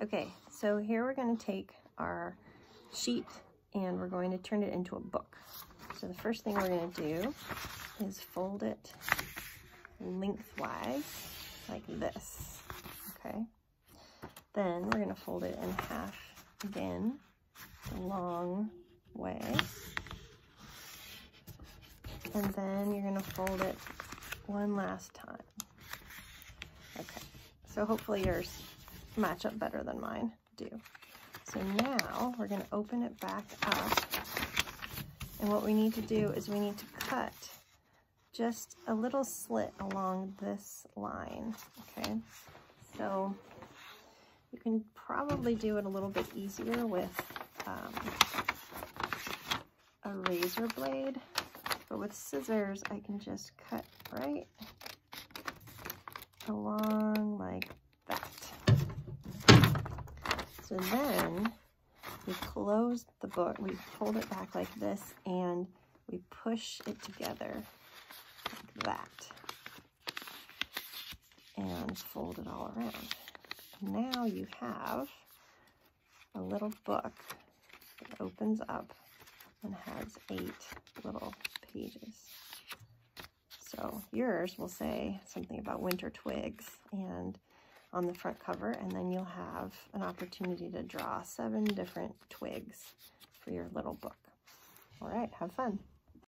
Okay, so here we're going to take our sheet and we're going to turn it into a book. So the first thing we're going to do is fold it lengthwise like this, okay? Then we're going to fold it in half again, the long way. And then you're going to fold it one last time. Okay, so hopefully yours match up better than mine do. So now we're going to open it back up. And what we need to do is we need to cut just a little slit along this line, okay? So you can probably do it a little bit easier with a razor blade, but with scissors I can just cut right along like that. So then we close the book, we fold it back like this, and we push it together like that and fold it all around. Now you have a little book that opens up and has 8 little pages. So yours will say something about winter twigs and on the front cover, and then you'll have an opportunity to draw 7 different twigs for your little book. All right, have fun.